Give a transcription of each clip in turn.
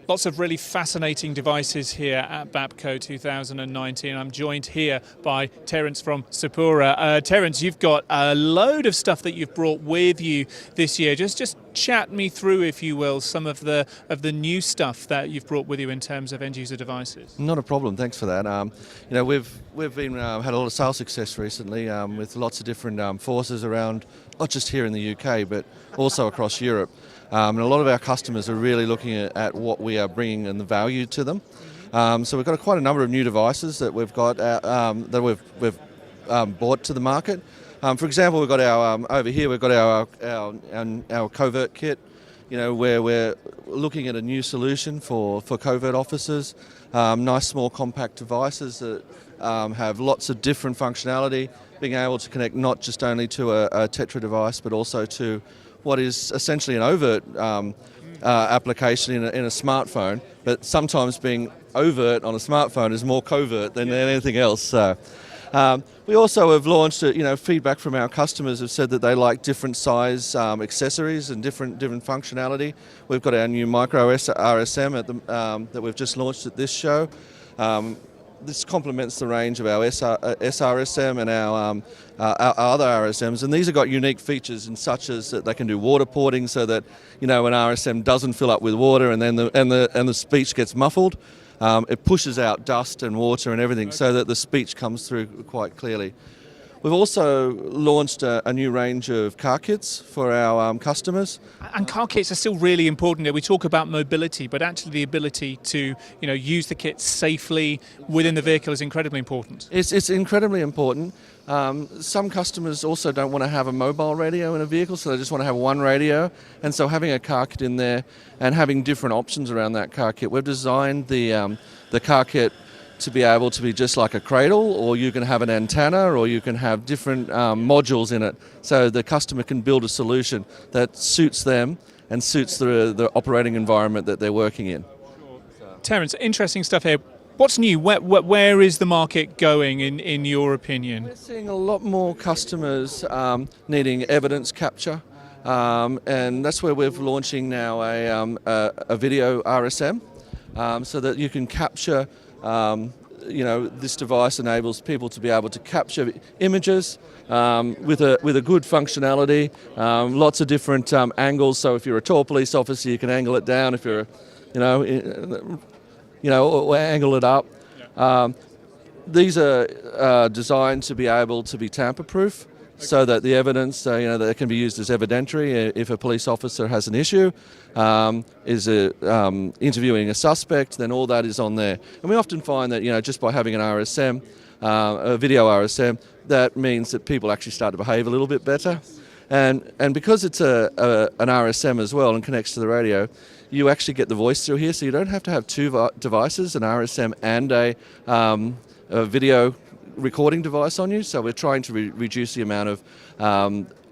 Lots of really fascinating devices here at BAPCO 2019. I'm joined here by Terance from Sepura. Terance, you've got a load of stuff that you've brought with you this year. Just chat me through, if you will, some of the new stuff that you've brought with you in terms of end user devices. Not a problem. Thanks for that. We've been had a lot of sales success recently with lots of different forces around, not just here in the UK, but also across Europe. And a lot of our customers are really looking at what we are bringing and the value to them. So we've got quite a number of new devices that we've got that we've brought to the market. For example, we've got our over here. We've got our covert kit. Where we're looking at a new solution for covert officers. Nice small compact devices that have lots of different functionality, being able to connect not just only to a Tetra device, but also to what is essentially an overt application in a smartphone, but sometimes being overt on a smartphone is more covert than anything else. So we also have launched, feedback from our customers have said that they like different size accessories and different functionality. We've got our new micro RSM that we've just launched at this show. This complements the range of our SRSM and our other RSMs, and these have got unique features in such as that they can do water porting, so that an RSM doesn't fill up with water and then the speech gets muffled. It pushes out dust and water and everything, so that the speech comes through quite clearly. We've also launched a new range of car kits for our customers. And car kits are still really important. We talk about mobility, but actually the ability to use the kit safely within the vehicle is incredibly important. It's incredibly important. Some customers also don't want to have a mobile radio in a vehicle, so they just want to have one radio. And so having a car kit in there and having different options around that car kit, we've designed the car kit to be able to be just like a cradle, or you can have an antenna, or you can have different modules in it, so the customer can build a solution that suits them and suits the operating environment that they're working in. Terance, interesting stuff here. What's new? Where is the market going in your opinion? We're seeing a lot more customers needing evidence capture, and that's where we're launching now a video RSM, so that you can capture. This device enables people to be able to capture images with a good functionality, lots of different angles. So if you're a tall police officer, you can angle it down. If you're, or angle it up. These are designed to be able to be tamper-proof, so that the evidence, that can be used as evidentiary if a police officer has an issue, is interviewing a suspect, then all that is on there. And we often find that, just by having an RSM, a video RSM, that means that people actually start to behave a little bit better. And because it's an RSM as well and connects to the radio, you actually get the voice through here, so you don't have to have two devices, an RSM and a video recording device on you. So we're trying to reduce the amount of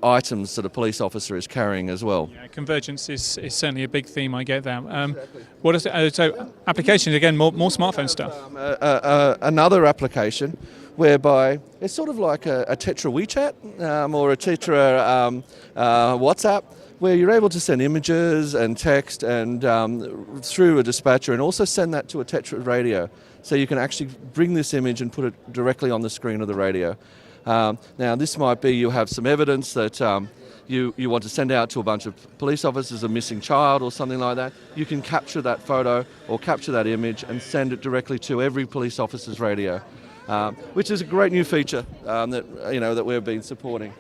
items that a police officer is carrying as well. Yeah, convergence is certainly a big theme. I get that. Exactly. What is it? So applications again, more smartphone stuff. Another application whereby it's sort of like a Tetra WeChat or a Tetra WhatsApp, where you're able to send images and text and through a dispatcher, and also send that to a Tetra radio. So you can actually bring this image and put it directly on the screen of the radio. Now this might be you have some evidence that you want to send out to a bunch of police officers, a missing child or something like that. You can capture that photo or capture that image and send it directly to every police officer's radio, which is a great new feature that we've been supporting.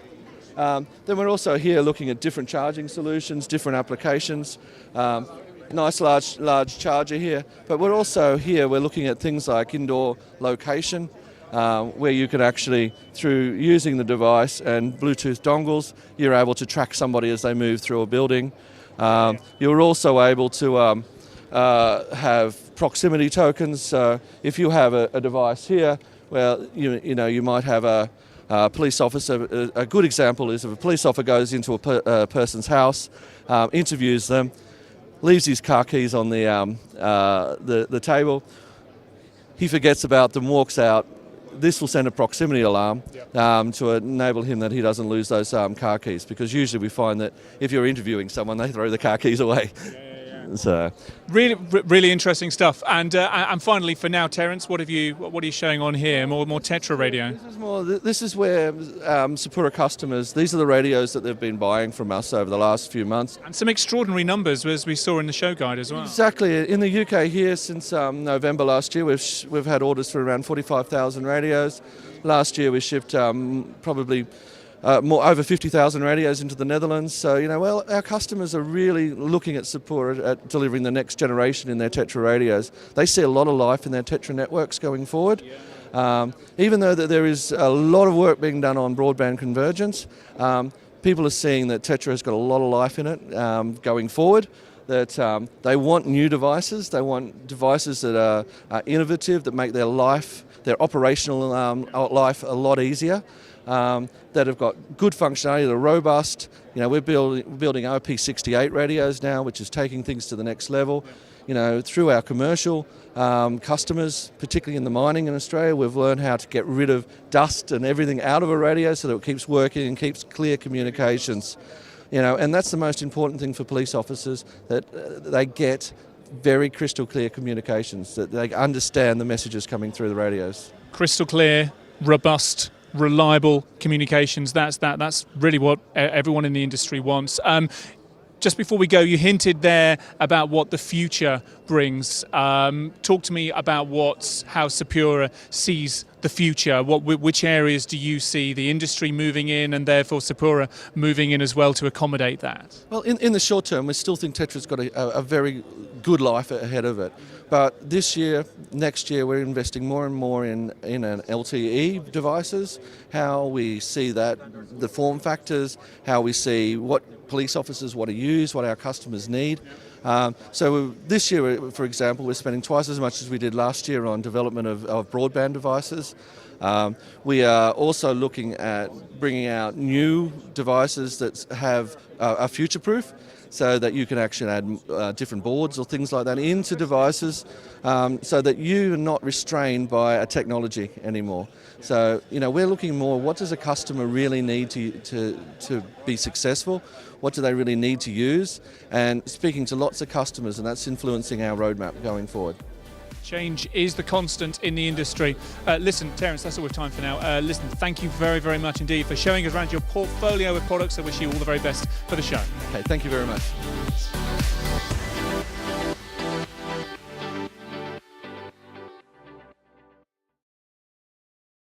Then we're also here looking at different charging solutions, different applications. Nice large charger here, but we're also here, we're looking at things like indoor location, where you can actually, through using the device and Bluetooth dongles, you're able to track somebody as they move through a building. You're also able to have proximity tokens. So if you have a device here, well, you might have a police officer. A good example is if a police officer goes into a person's house, interviews them, leaves his car keys on the table. He forgets about them, walks out. This will send a proximity alarm to enable him that he doesn't lose those car keys, because usually we find that if you're interviewing someone, they throw the car keys away. So Really interesting stuff. And finally, for now, Terance, what are you showing on here? More Tetra radio. This is where Sepura customers. These are the radios that they've been buying from us over the last few months. And some extraordinary numbers, as we saw in the show guide as well. Exactly. In the UK here, since November last year, we've had orders for around 45,000 radios. Last year we shipped probably over 50,000 radios into the Netherlands. So, our customers are really looking at Sepura at delivering the next generation in their Tetra radios. They see a lot of life in their Tetra networks going forward. Even though that there is a lot of work being done on broadband convergence, people are seeing that Tetra has got a lot of life in it going forward. That they want new devices. They want devices that are innovative, that make their operational life a lot easier. That have got good functionality, that are robust. We're building IP68 radios now, which is taking things to the next level. Through our commercial customers, particularly in the mining in Australia, we've learned how to get rid of dust and everything out of a radio so that it keeps working and keeps clear communications. And that's the most important thing for police officers, that they get very crystal clear communications, that they understand the messages coming through the radios. Crystal clear, robust, reliable communications. That's really what everyone in the industry wants. Just before we go, you hinted there about what the future brings. Talk to me about how Sepura sees the future. Which areas do you see the industry moving in, and therefore Sepura moving in as well to accommodate that? Well, in the short term, we still think Tetra's got a very good life ahead of it. But this year, next year, we're investing more and more in an LTE devices, how we see that, the form factors, how we see what police officers want to use, what our customers need. So this year, for example, we're spending twice as much as we did last year on development of broadband devices. We are also looking at bringing out new devices that are future-proof, so that you can actually add different boards or things like that into devices, so that you are not restrained by a technology anymore. So, we're looking more, what does a customer really need to be successful? What do they really need to use? And speaking to lots of customers, and that's influencing our roadmap going forward. Change is the constant in the industry. Listen, Terance, that's all we have time for now. Thank you very, very much indeed for showing us around your portfolio of products. I wish you all the very best for the show. Okay, thank you very much.